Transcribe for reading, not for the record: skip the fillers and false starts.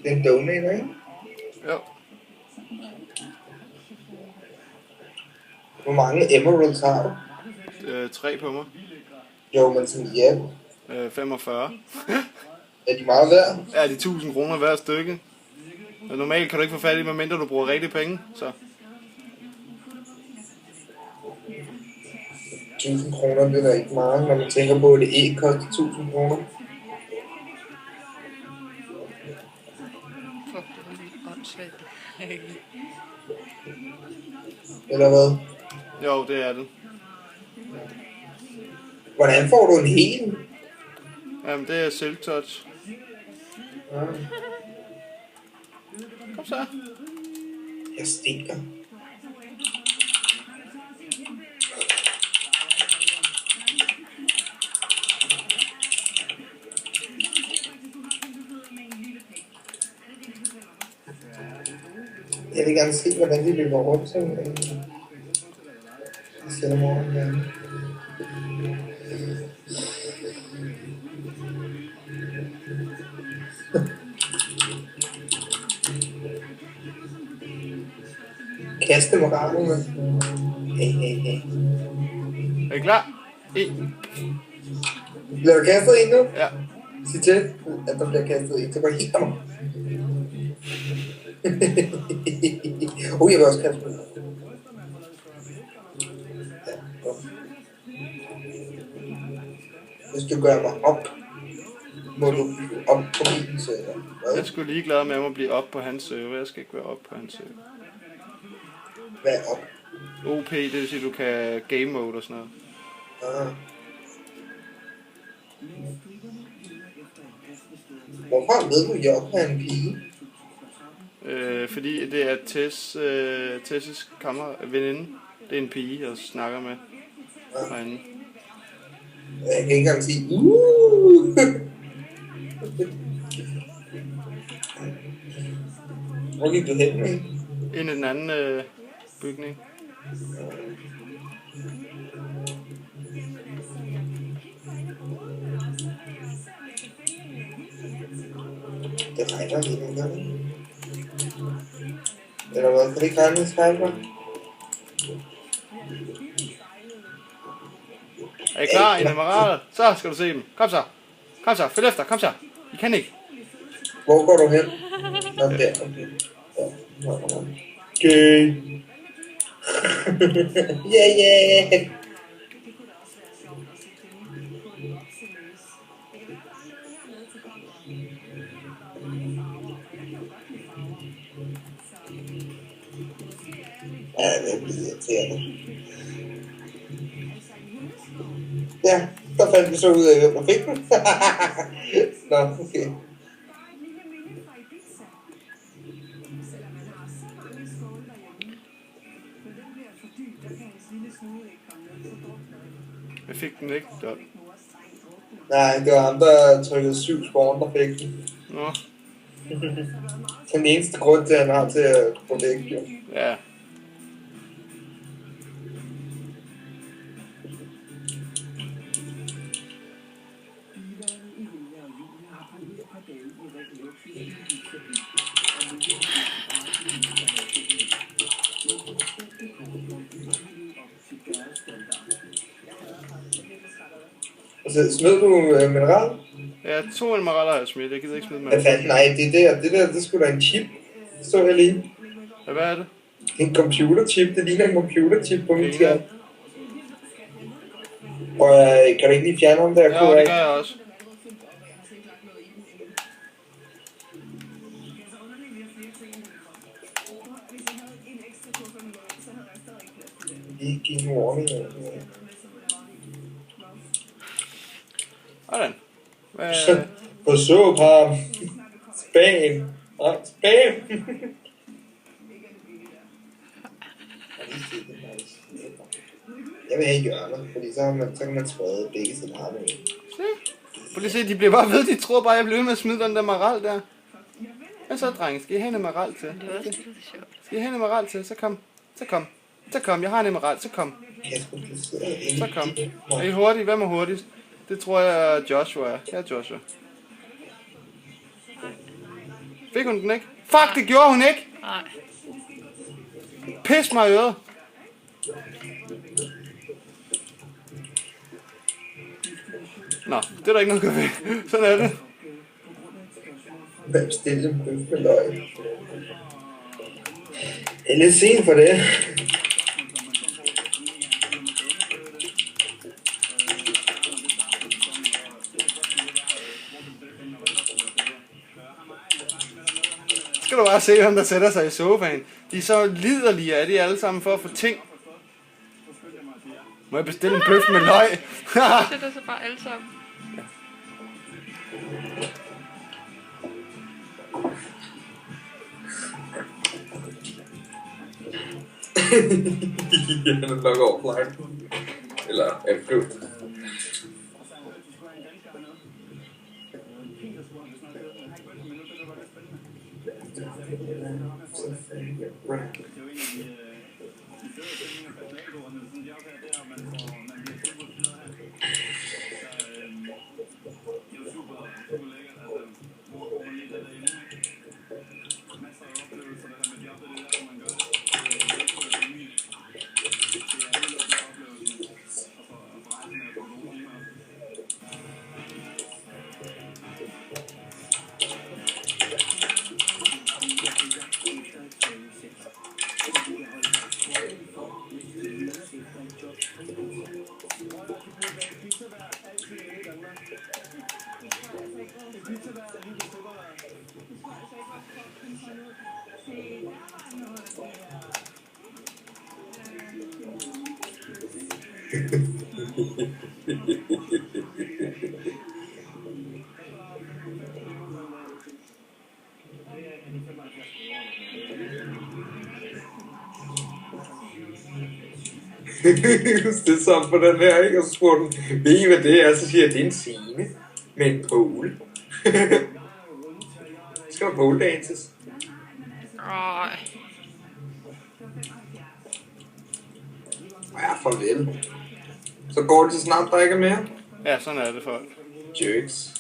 Det er en donator, ikke? Jo. Hvor mange emeralds har du? 3 på mig. Jo, men sådan, ja. 45. Er de meget værd? Ja, de 1000 kroner hver stykke. Og normalt kan du ikke få fat i, medmindre du bruger rigtig penge, så. 1000 kroner, det er da ikke meget, når man tænker på, at det æg koster 1000 kroner. Eller hvad? Jo, det er det. Hvordan får du en hel? Jamen, det er Silk Touch. Ja. Kom så. Jeg stinker. Jeg vil gerne se, hvordan de løber rundt som sætter morgen der. Kaste moralen. Hey. Er I klar? 1. Bliver der kastet ind nu? Ja. Sig til, at der bliver kastet ind. Det går helt om. Jeg vil også kaste med. Hvis du gør mig op, må du blive op på min server. Jeg skulle ligeglad med at blive op på hans server. Jeg skal ikke være op på hans server. Hvad er op? OP, det vil sige, at du kan game mode og sådan noget. Ah. Hvorfor ved du, at jeg er en pige? Fordi det er Tess' veninde. Det er en pige, jeg snakker med herinde. Jeg kan ikke engang sige Hvor gik du hen med? Ind i den anden bygning. Det regner lige nogle gange. Eller hvad? Kan det ikke regne i Skype? Er I klar, Emerald? Så skal du se dem. Kom så. Kom så, følg efter, kom så. I kan ikke. Hvor går du hen? Nå, der, okay. Ja, okay. Yeah. Ja, det bliver irriterende. Ja, der fandt vi så ud af, hvem der fik den. Nå, okay. Jeg fik den ikke. Nej, det var ham, der trykkede 7 spawn, der fik den. Nå. Den eneste grund til, at han har til at få væk, jo. Ja. Altså, smed du mineral? Ja, 2 emeraller har jeg smidt. Jeg gider ikke smide med. Hvad fanden? Nej, det der, det skulle da en chip. Det står jeg lige. Ja, hvad er det? En computerchip. Det ligner en computerchip på min skærm. Og kan du ikke lige fjerne ham der? Ja, det gør jeg også. Lige give en warning. Sådan. Forsøg på ham. Spam. Spam. Jeg vil have hjørner, fordi så kan man sprede begge sine arme ind. Prøv lige se, de bliver bare ved, de tror bare, jeg bliver ved med at smide den der maral der. Hvad så, drenge? Skal I have en emerald til? Skal I have en emerald til? Så kom. Så kom, jeg har en emerald, så kom. Så kom. Er I hurtige? Hvem er hurtigst? Det tror jeg Joshua er. Ja, Joshua. Fik hun den ikke? Fuck, det gjorde hun ikke! Nej. Pis mig i øret. Nå, det er der ikke noget at gøre ved. Sådan er det. Hvem stille en bøf med løg? Det er lidt sent for det. Skal du bare se, hvem der sætter sig i sofaen. De er så liderlige af de alle sammen for at få ting. Må jeg bestille en bøf med løg? Sætter sig bare alle sammen. Han er nok offline. Eller FQ. Det er sådan på den her, ikke? Og så spurgte den, ved I hvad det er? Så siger jeg, det er en scene med en pole. Skal der pole dances? Ej. Ja, farvel. Så går det så snart, der ikke er mere. Ja, sådan er det folk. Jerks.